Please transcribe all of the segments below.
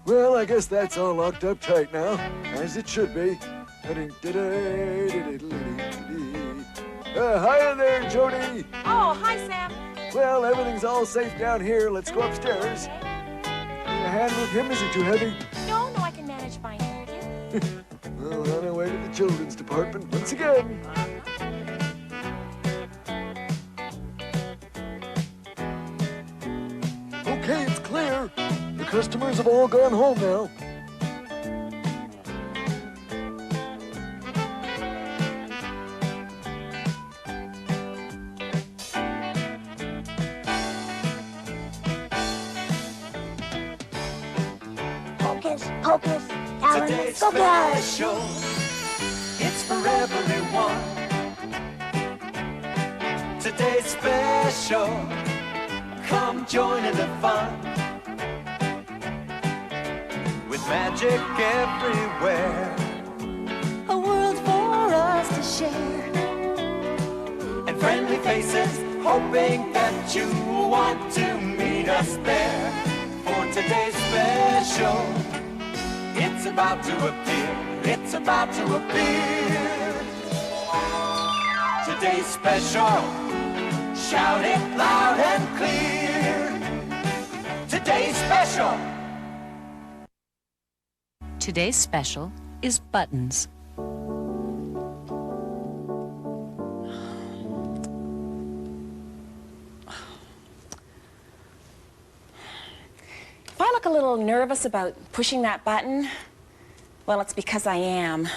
Well, I guess that's all locked up tight now, as it should be. Hiya there, Jody. Oh, hi, Sam. Well, everything's all safe down here. Let's go upstairs. A hand with him, is it too heavy? No, I can manage fine, thank you. Well, on our way to the children's department once again. Okay, it's clear. The customers have all gone home now. Hocus, Today's special, it's for everyone. Today's special, come join in the fun. With magic everywhere, a world for us to share. and friendly faces, hoping that you want to meet us there. For today's special, it's about to appear, it's about to appear. Today's special, shout it loud and clear. Today's special. Today's special is buttons. If I look a little nervous about pushing that button, well, it's because I am.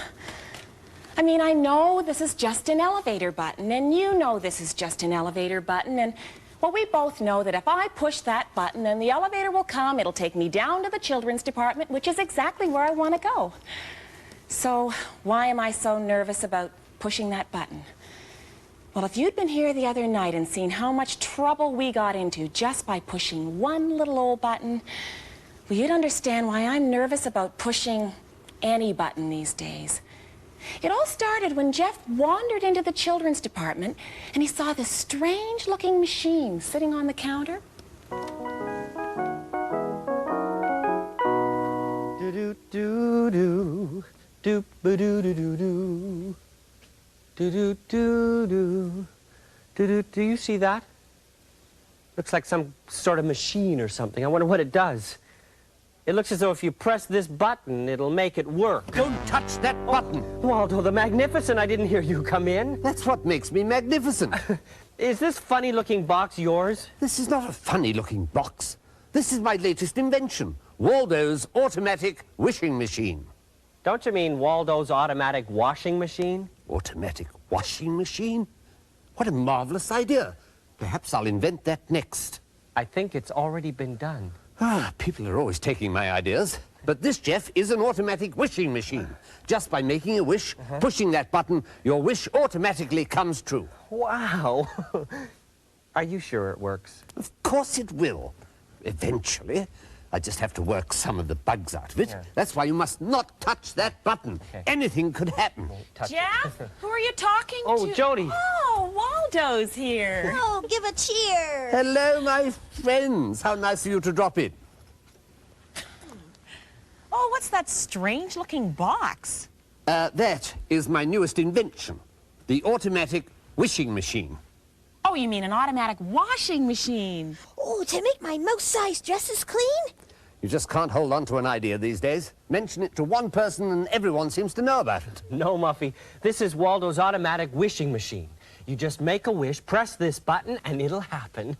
I mean, I know this is just an elevator button, and you know this is just an elevator button, and, well, we both know that if I push that button, then the elevator will come, it'll take me down to the children's department, which is exactly where I want to go. So, why am I so nervous about pushing that button? Well, if you'd been here the other night and seen how much trouble we got into just by pushing one little old button, well, you'd understand why I'm nervous about pushing any button these days. It all started when Jeff wandered into the children's department and he saw this strange-looking machine sitting on the counter. Do-do-do-do, doop-ba-doo-do-do-do, do-do-do-do, do-do. Do you see that? Looks like some sort of machine or something. I wonder what it does. It looks as though if you press this button, it'll make it work. Don't touch that button. Waldo the Magnificent, I didn't hear you come in. That's what makes me magnificent. Is this funny-looking box yours? This is not a funny-looking box. This is my latest invention, Waldo's automatic wishing machine. Don't you mean Waldo's automatic washing machine? Automatic washing machine? What a marvelous idea. Perhaps I'll invent that next. I think it's already been done. People are always taking my ideas. But this, Jeff, is an automatic wishing machine. Just by making a wish, pushing that button, your wish automatically comes true. Wow. Are you sure it works? Of course it will. Eventually. I just have to work some of the bugs out of it. Yeah. That's why you must not touch that button. Okay. Anything could happen. Jeff, who are you talking to? Oh, Jody. Oh, Waldo's here. Oh, give a cheer. Hello, my friends. How nice of you to drop in. Oh, what's that strange-looking box? That is my newest invention, the automatic wishing machine. Oh, you mean an automatic washing machine? Oh, to make my mouse-sized dresses clean? You just can't hold on to an idea these days. Mention it to one person and everyone seems to know about it. No, Muffy. This is Waldo's automatic wishing machine. You just make a wish, press this button, and it'll happen.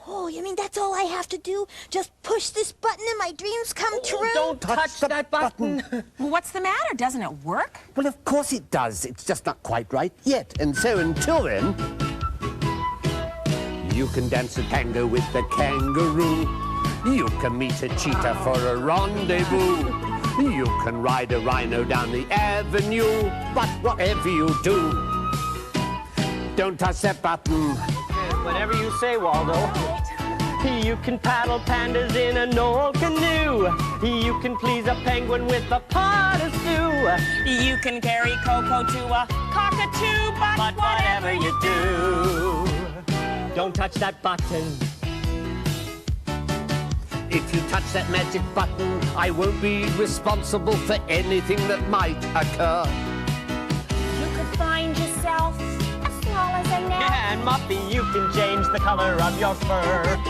Oh, you mean that's all I have to do? Just push this button and my dreams come true? Don't touch that button. Well, what's the matter? Doesn't it work? Well, of course it does. It's just not quite right yet. And so until then, you can dance a tango with the kangaroo. You can meet a cheetah for a rendezvous. You can ride a rhino down the avenue. But whatever you do, don't touch that button. Whatever you say, Waldo. You can paddle pandas in an old canoe. You can please a penguin with a pot of stew. You can carry Coco to a cockatoo, but whatever you do, don't touch that button. If you touch that magic button, I won't be responsible for anything that might occur. you could find yourself as small as a gnat. Yeah, and Muffy, you can change the color of your fur.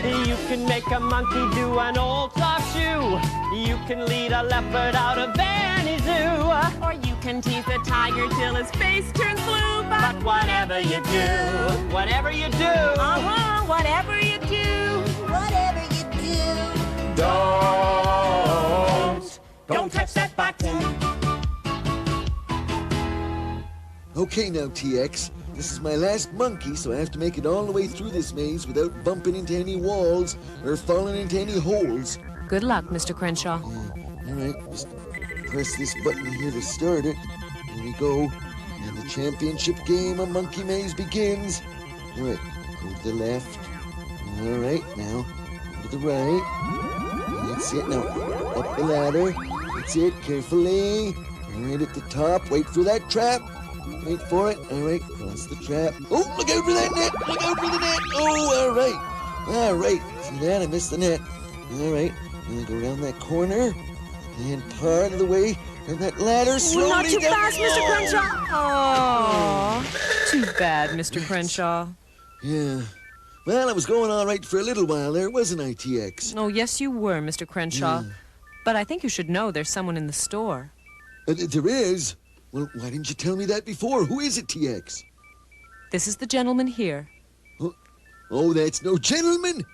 You can make a monkey do an old soft shoe. You can lead a leopard out of any zoo. Or you can tease a tiger till his face turns blue. But whatever you do, whatever you do, whatever you do, Whatever you do. don't touch that button. Okay now, TX. This is my last monkey, so I have to make it all the way through this maze without bumping into any walls or falling into any holes. Good luck, Mr. Crenshaw. All right, just press this button here to start it. Here we go. And the championship game of Monkey Maze begins. All right, go to the left. All right, now to the right. That's it. Now up the ladder. That's it. Carefully. All right, at the top. Wait for that trap. Wait for it. All right, cross the trap. Oh, look out for that net. Look out for the net. Oh, all right. All right. See that? I missed the net. All right. And then go around that corner. And part of the way down that ladder slowly. Not too down. fast, Mr. Crenshaw. Oh, too bad, Mr. Crenshaw. Yeah. Well, I was going all right for a little while there, wasn't I, TX? Oh, yes, you were, Mr. Crenshaw. But I think you should know there's someone in the store. There is? Well, why didn't you tell me that before? Who is it, TX? This is the gentleman here. Oh, that's no gentleman.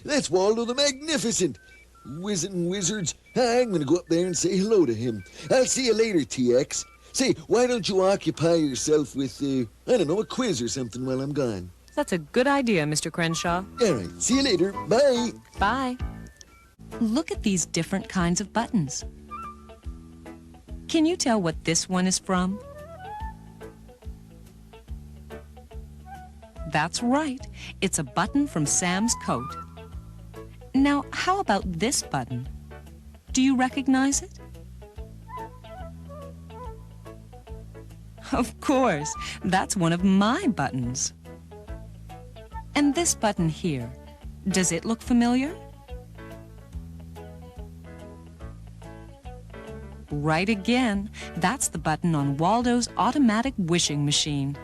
That's Waldo the Magnificent. Whizzing wizards. I'm going to go up there and say hello to him. I'll see you later, TX. Say, why don't you occupy yourself with, I don't know, a quiz or something while I'm gone? That's a good idea, Mr. Crenshaw. All right, see you later. Bye. Bye. Look at these different kinds of buttons. Can you tell what this one is from? That's right. It's a button from Sam's coat. Now, how about this button? Do you recognize it? Of course. That's one of my buttons. And this button here, does it look familiar? Right again. That's the button on Waldo's automatic wishing machine.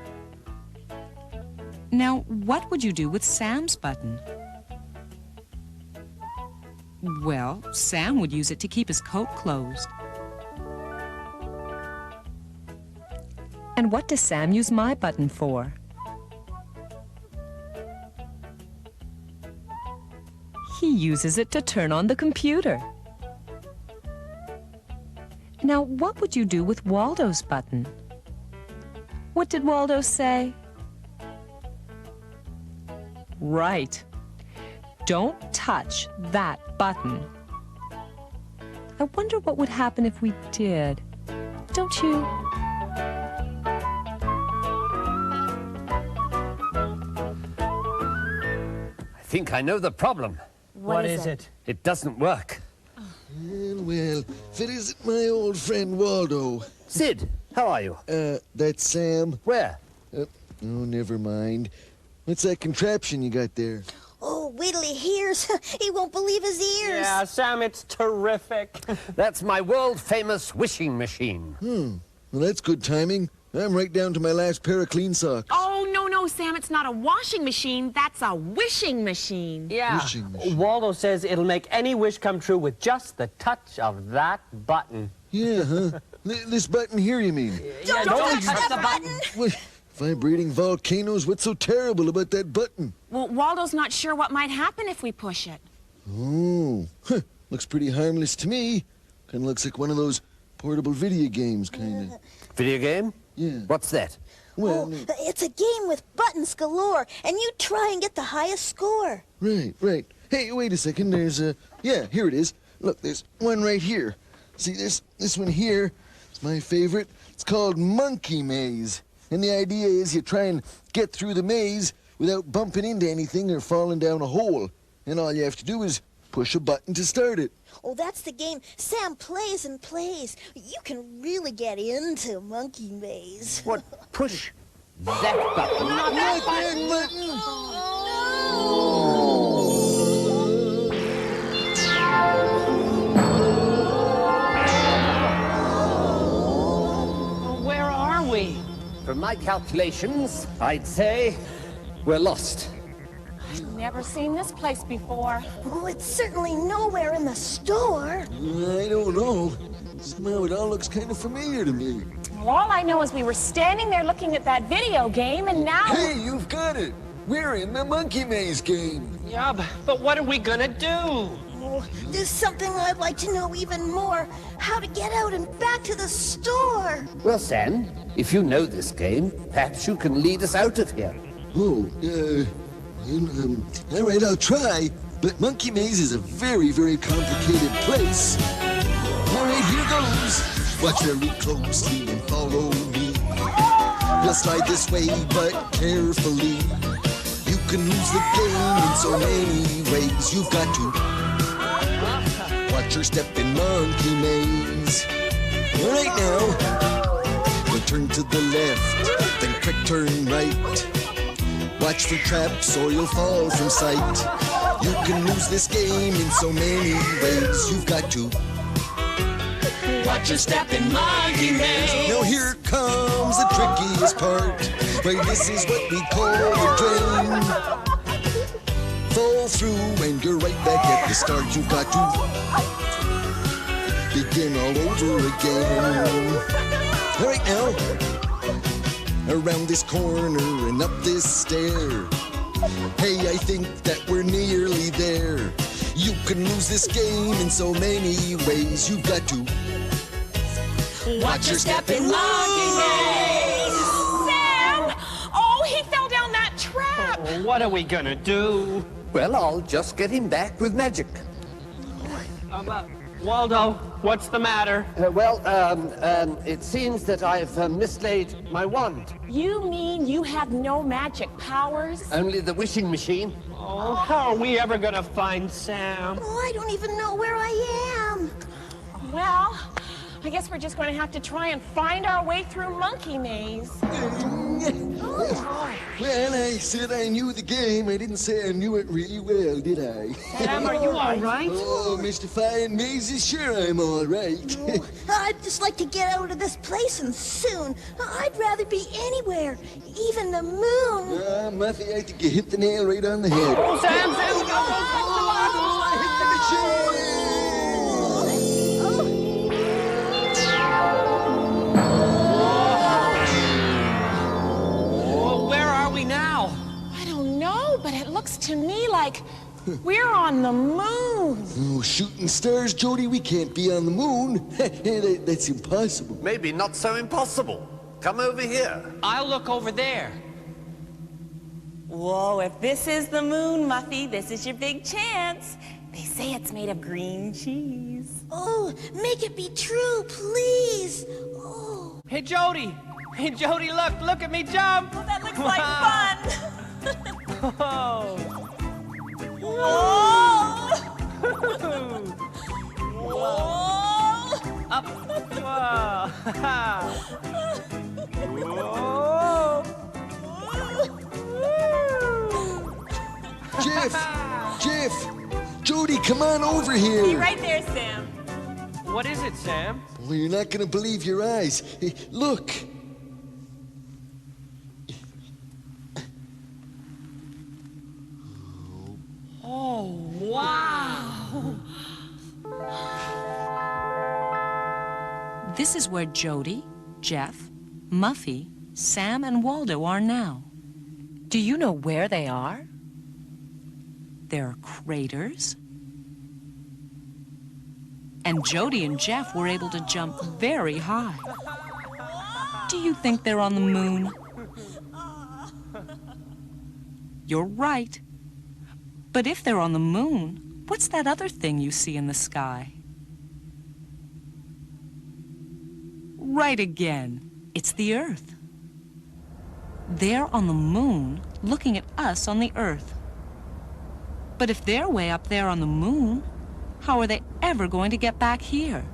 Now, what would you do with Sam's button? Well, Sam would use it to keep his coat closed. And what does Sam use my button for? He uses it to turn on the computer. Now, what would you do with Waldo's button? What did Waldo say? Right. Don't touch that button. I wonder what would happen if we did. Don't you? I think I know the problem. What is it? It doesn't work. Well, if it isn't my old friend Waldo. Sid, how are you? That's Sam. Where? Oh, never mind. What's that contraption you got there? Oh, wait till he hears. He won't believe his ears. Yeah, Sam, it's terrific. That's my world-famous wishing machine. Well, that's good timing. I'm right down to my last pair of clean socks. Oh, no, Sam, it's not a washing machine. That's a wishing machine. Yeah. Wishing machine. Waldo says it'll make any wish come true with just the touch of that button. Yeah, huh? This button here, you mean? Don't touch that button. What? Vibrating volcanoes? What's so terrible about that button? Well, Waldo's not sure what might happen if we push it. Oh, looks pretty harmless to me. Kind of looks like one of those portable video games, kind of. Video game? Yeah. What's that? Well, It's a game with buttons galore, and you try and get the highest score. right. Hey, wait a second. There's a... Yeah, here it is. Look, there's one right here. See, this one here is my favorite. It's called Monkey Maze. And the idea is you try and get through the maze without bumping into anything or falling down a hole. And all you have to do is push a button to start it. Oh, that's the game Sam plays and plays. You can really get into Monkey Maze. What? Push that button. Not that button! Where are we? From my calculations, I'd say we're lost. Never seen this place before. Oh, it's certainly nowhere in the store. I don't know. Somehow it all looks kind of familiar to me. Well, all I know is we were standing there looking at that video game, and now... Hey, you've got it! We're in the Monkey Maze game. Yeah, but what are we gonna do? Oh, there's something I'd like to know even more. How to get out and back to the store. Well, Sam, if you know this game, perhaps you can lead us out of here. Oh, all right, I'll try. But Monkey Maze is a very, very complicated place. All right, here goes. Watch very closely and follow me. We'll slide this way, but carefully. You can lose the game in so many ways. You've got to watch your step in Monkey Maze. All right now, we'll turn to the left, then quick turn right. Watch for traps or you'll fall from sight. You can lose this game in so many ways. You've got to watch your step in Monkey Maze. Now here comes the trickiest part. Right, this is what we call the drain. Fall through and you're right back at the start. You've got to begin all over again. All right now. Around this corner and up this stair. Hey, I think that we're nearly there. You can lose this game in so many ways. You've got to watch your step in Monkey Maze. Sam! Oh, he fell down that trap. Oh, what are we gonna do? Well, I'll just get him back with magic. Waldo, what's the matter? It seems that I've mislaid my wand. You mean you have no magic powers? Only the wishing machine. Oh, how are we ever gonna find Sam? Oh, I don't even know where I am. Well, I guess we're just going to have to try and find our way through Monkey Maze. Well, I said I knew the game. I didn't say I knew it really well, did I? Sam, are you all right? Oh, mystifying mazes, sure I'm all right. I'd just like to get out of this place and soon. I'd rather be anywhere, even the moon. Muffy, I think you hit the nail right on the head. Oh, Sam, I hit the machine! now? I don't know, but it looks to me like we're on the moon. Oh, shooting stars, Jody, we can't be on the moon. That's impossible. Maybe not so impossible. Come over here. I'll look over there. Whoa, if this is the moon, Muffy, this is your big chance. They say it's made of green cheese. Oh, make it be true, please. Oh. Hey, Jody. Hey, Jody, look at me jump. Oh, that looks like fun. Whoa. Whoa. Whoa. Up. Whoa. Jeff, Jody, come on over here. Be right there, Sam. What is it, Sam? Well, you're not gonna believe your eyes. Hey, look. Oh, wow. This is where Jody, Jeff, Muffy, Sam, and Waldo are now. Do you know where they are? There are craters. And Jody and Jeff were able to jump very high. Do you think they're on the moon? You're right. But if they're on the moon, what's that other thing you see in the sky? Right again. It's the Earth. They're on the moon, looking at us on the Earth. But if they're way up there on the moon, how are they ever going to get back here?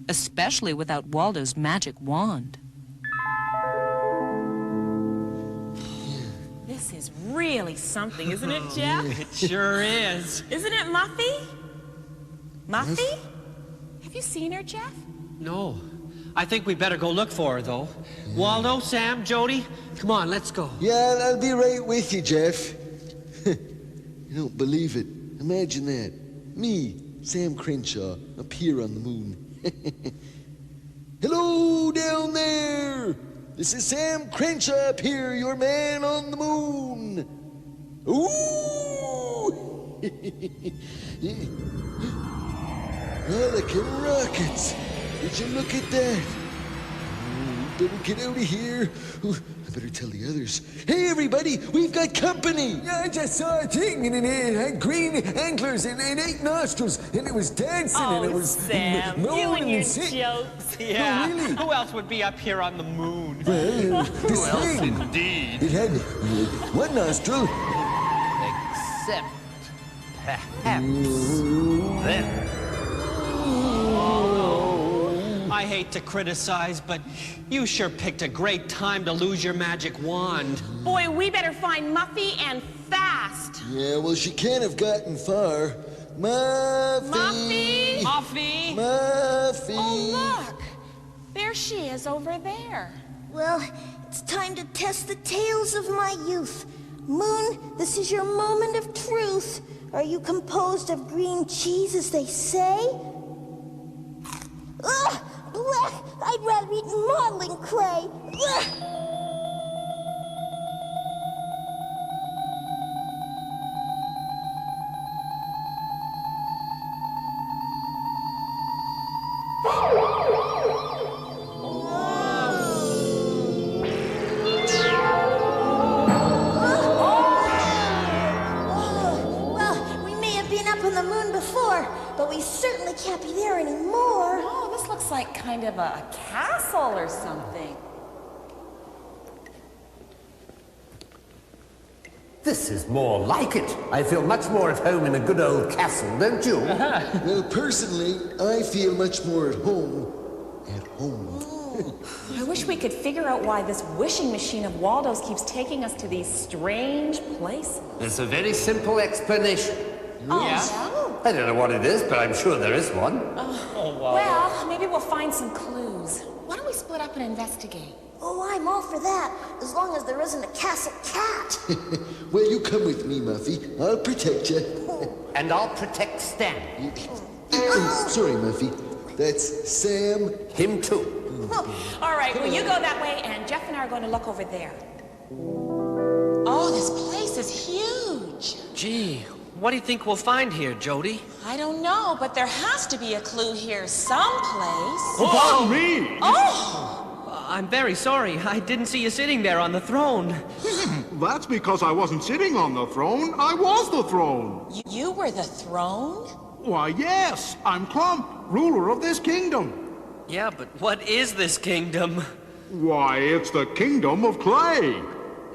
Especially without Waldo's magic wand. This is really something, isn't it, Jeff? It sure is. Isn't it, Muffy? Muffy? Have you seen her, Jeff? No. I think we better go look for her, though. Waldo, Sam, Jody, come on, let's go. Yeah, I'll be right with you, Jeff. You don't believe it. Imagine that. Me, Sam Crenshaw, up here on the moon. Hello down there! This is Sam Crenshaw up here, your man on the moon. Ooh! Rollickin' rockets! Would you look at that? Oh, better get out of here. Ooh, I better tell the others. Hey, everybody, we've got company. I just saw a thing, and it had green antlers and 8 nostrils, and it was dancing, and it was Sam, you and your jokes. Yeah. Oh, really? Who else would be up here on the moon? Well, this thing, Indeed. it had 1 nostril. Except, perhaps, then. I hate to criticize, but you sure picked a great time to lose your magic wand. Boy, we better find Muffy and fast. Yeah, well, she can't have gotten far. Muffy! Muffy! Muffy! Muffy! Oh, look. There she is over there. Well, it's time to test the tales of my youth. Moon, this is your moment of truth. Are you composed of green cheese, as they say? Ugh! Blech! I'd rather eat modeling clay. Ugh! Well, we may have been up on the moon before, but we certainly can't be there anymore. Oh, this looks like kind of a castle or something. This is more like it. I feel much more at home in a good old castle, don't you? Well, personally, I feel much more at home. At home. I wish we could figure out why this wishing machine of Waldo's keeps taking us to these strange places. There's a very simple explanation. Oh, I don't know what it is, but I'm sure there is one. well, maybe we'll find some clues. Why don't we split up and investigate? Oh, I'm all for that, as long as there isn't a castle cat. Well, you come with me, Muffy. I'll protect you. And I'll protect Stan. Sorry, Muffy. That's Sam. Him too. All right, well, you go that way, and Jeff and I are going to look over there. Oh, this place is huge. Gee, what do you think we'll find here, Jody? I don't know, but there has to be a clue here someplace. Pardon me! Oh! I'm very sorry. I didn't see you sitting there on the throne. That's because I wasn't sitting on the throne. I was the throne. You were the throne? Why, yes. I'm Clump, ruler of this kingdom. Yeah, but what is this kingdom? Why, it's the kingdom of clay.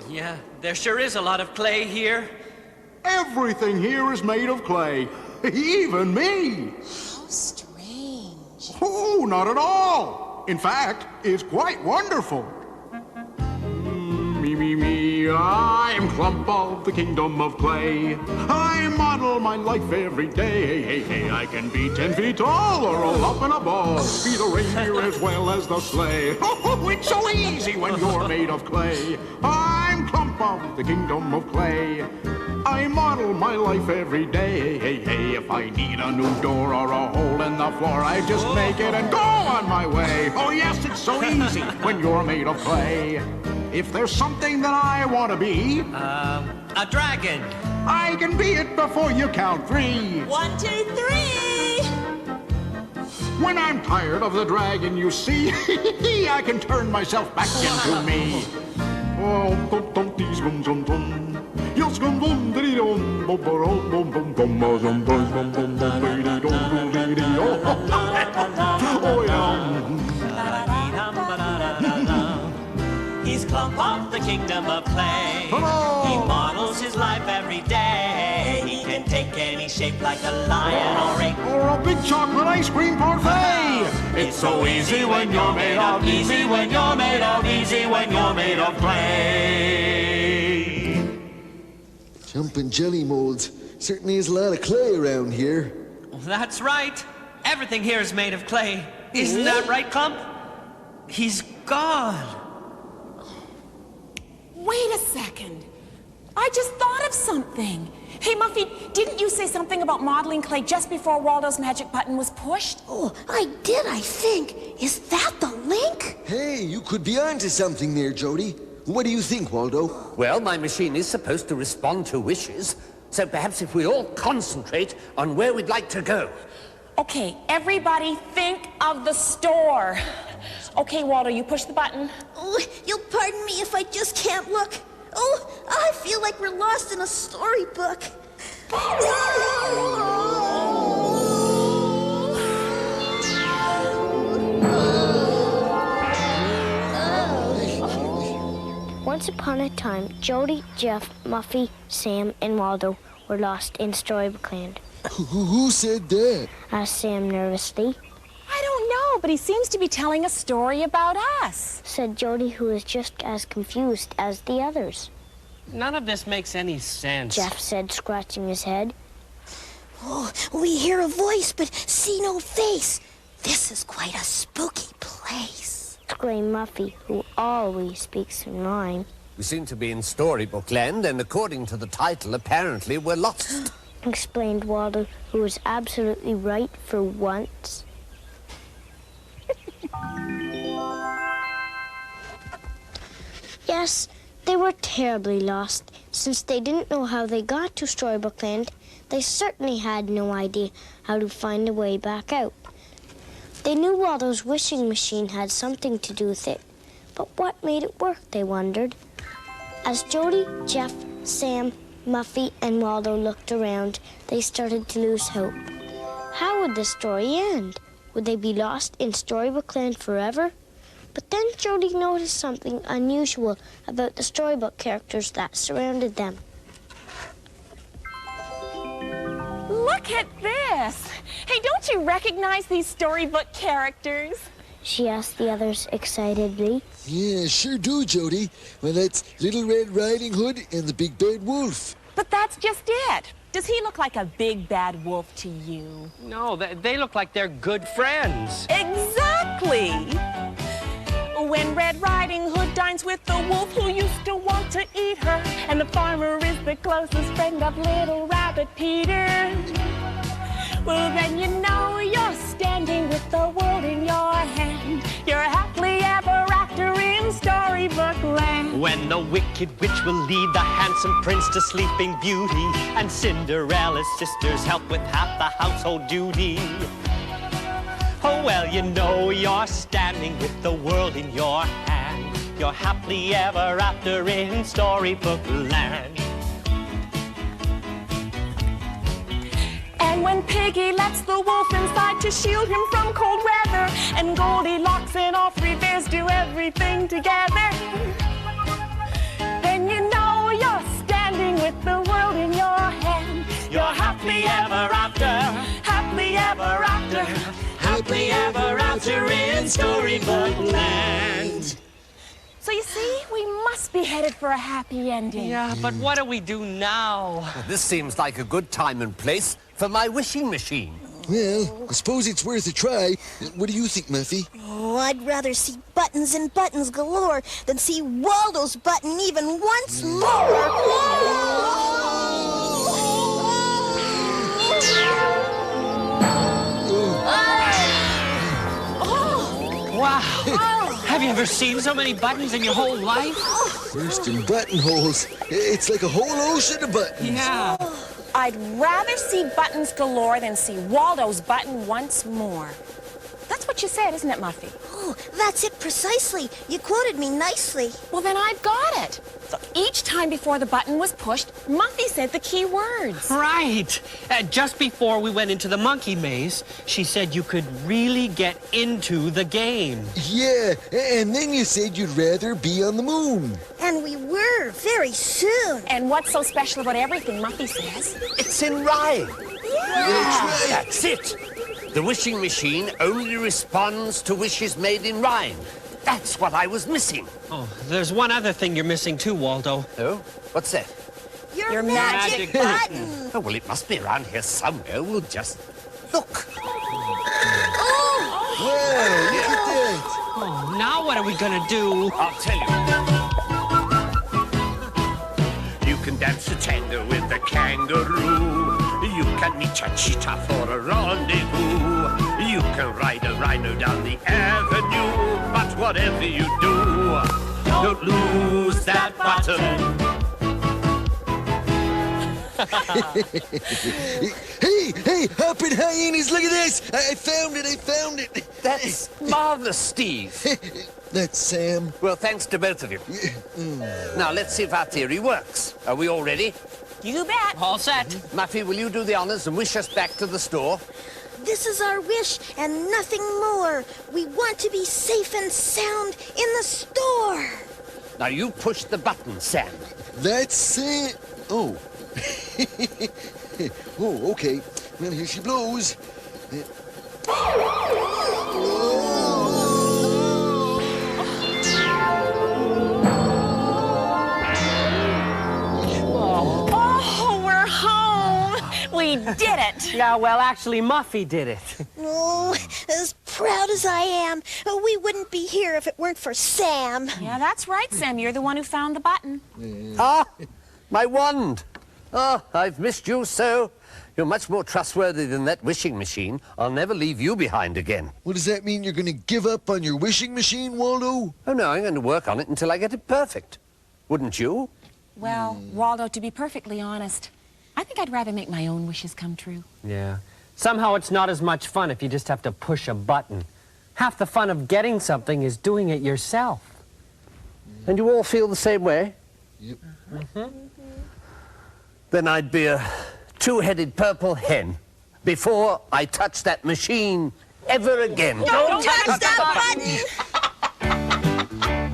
Yeah, there sure is a lot of clay here. Everything here is made of clay. Even me. How strange. Oh, not at all. In fact, it's quite wonderful. Me, I'm Clump of the kingdom of clay. I model my life every day. I can be 10 feet tall or roll up in a ball. Be the reindeer as well as the sleigh. Oh, it's so easy when you're made of clay. I'm Clump of the kingdom of clay. I model my life every day. If I need a new door or a hole in the floor, I just make it and go on my way. Oh yes, it's so easy when you're made of clay. If there's something that I want to be, A dragon. I can be it before you count 3. 1, 2, 3. When I'm tired of the dragon, you see, I can turn myself back into me. Oh, He's Clump of the kingdom of clay. Come on! He models his life every day. He can take any shape like a lion Or a big chocolate ice cream parfait. It's so easy when you're made of, easy when you're made of, easy when you're made of clay. Jumping jelly molds. Certainly is a lot of clay around here. That's right. Everything here is made of clay. Isn't that right, Clump? He's gone. Wait a second. I just thought of something. Hey, Muffy, didn't you say something about modeling clay just before Waldo's magic button was pushed? Oh, I did, I think. Is that the link? Hey, you could be onto something there, Jody. What do you think, Waldo? Well, my machine is supposed to respond to wishes, so perhaps if we all concentrate on where we'd like to go. Okay, everybody think of the store. Okay, Waldo, you push the button. Oh, you'll pardon me if I just can't look. Oh, I feel like we're lost in a storybook. Once upon a time, Jody, Jeff, Muffy, Sam, and Waldo were lost in Storybook Land. Who said that? Asked Sam nervously. I don't know, but he seems to be telling a story about us. Said Jody, who was just as confused as the others. None of this makes any sense. Jeff said, scratching his head. Oh, we hear a voice but see no face. This is quite a spooky place. Exclaimed Muffy, who always speaks in rhyme. We seem to be in Storybook Land, and according to the title, apparently we're lost. Explained Waldo, who was absolutely right for once. Yes, they were terribly lost. Since they didn't know how they got to Storybook Land, they certainly had no idea how to find a way back out. They knew Waldo's wishing machine had something to do with it, but what made it work, they wondered. As Jody, Jeff, Sam, Muffy, and Waldo looked around, they started to lose hope. How would the story end? Would they be lost in Storybook Land forever? But then Jody noticed something unusual about the storybook characters that surrounded them. Look at this. Hey, don't you recognize these storybook characters? She asked the others excitedly. Yeah, sure do, Jody. Well, that's Little Red Riding Hood and the Big Bad Wolf. But that's just it. Does he look like a big bad wolf to you? No, they look like they're good friends. Exactly. When Red Riding Hood dines with the wolf who used to want to eat her, and the farmer is the closest friend of little Rabbit Peter, well, then you know you're standing with the world in your hand. You're happily ever after in Storybook Land. When the wicked witch will lead the handsome prince to Sleeping Beauty, and Cinderella's sisters help with half the household duty. Oh, well, you know you're standing with the world in your hand. You're happily ever after in Storybook Land. And when Piggy lets the wolf inside to shield him from cold weather, and Goldilocks and all three bears do everything together, then you know you're standing with the world in your hand. You're happily ever after, happily ever after, happily ever after in Storybook Land. So you see, we must be headed for a happy ending. Yeah, but what do we do now? This seems like a good time and place for my wishing machine. Well, I suppose it's worth a try. What do you think, Muffy? Oh, I'd rather see buttons and buttons galore than see Waldo's button even once more. Wow! Have you ever seen so many buttons in your whole life? First in buttonholes. It's like a whole ocean of buttons. Yeah. I'd rather see buttons galore than see Waldo's button once more. That's what what you said, isn't it, Muffy? Oh, that's it precisely. You quoted me nicely. Well, then I've got it. So each time before the button was pushed, Muffy said the key words. Right. Just before we went into the monkey maze, she said you could really get into the game. Yeah, and then you said you'd rather be on the moon. And we were very soon. And what's so special about everything Muffy says? It's in rhyme. That's right. That's it. The wishing machine only responds to wishes made in rhyme. That's what I was missing. Oh, there's one other thing you're missing too, Waldo. Oh? What's that? Your magic button. Oh, well, it must be around here somewhere. We'll just look. Oh! Wow, look at that. Oh, now what are we gonna do? I'll tell you. You can dance a tango with a kangaroo. You can meet a cheetah for a rendezvous. You can ride a rhino down the avenue. But whatever you do, don't lose that button. Hey, hopping hyenas, look at this. I found it. That's marvelous, Steve. That's Sam. Well, thanks to both of you. Now, let's see if our theory works. Are we all ready? You bet. All set. Muffy, will you do the honors and wish us back to the store? This is our wish and nothing more. We want to be safe and sound in the store. Now, you push the button, Sam. That's Sam. Oh. Oh, okay. Well, here she blows. Oh, we're home. We did it. Yeah, well, actually, Muffy did it. Oh, as proud as I am, we wouldn't be here if it weren't for Sam. Yeah, that's right, Sam. You're the one who found the button. Ah, my wand. Oh, I've missed you so. You're much more trustworthy than that wishing machine. I'll never leave you behind again. What does that mean? You're going to give up on your wishing machine, Waldo? Oh, no, I'm going to work on it until I get it perfect. Wouldn't you? Well, Waldo, to be perfectly honest, I think I'd rather make my own wishes come true. Yeah. Somehow it's not as much fun if you just have to push a button. Half the fun of getting something is doing it yourself. And you all feel the same way? Yep. Then I'd be a two-headed purple hen before I touch that machine ever again. Don't touch that button!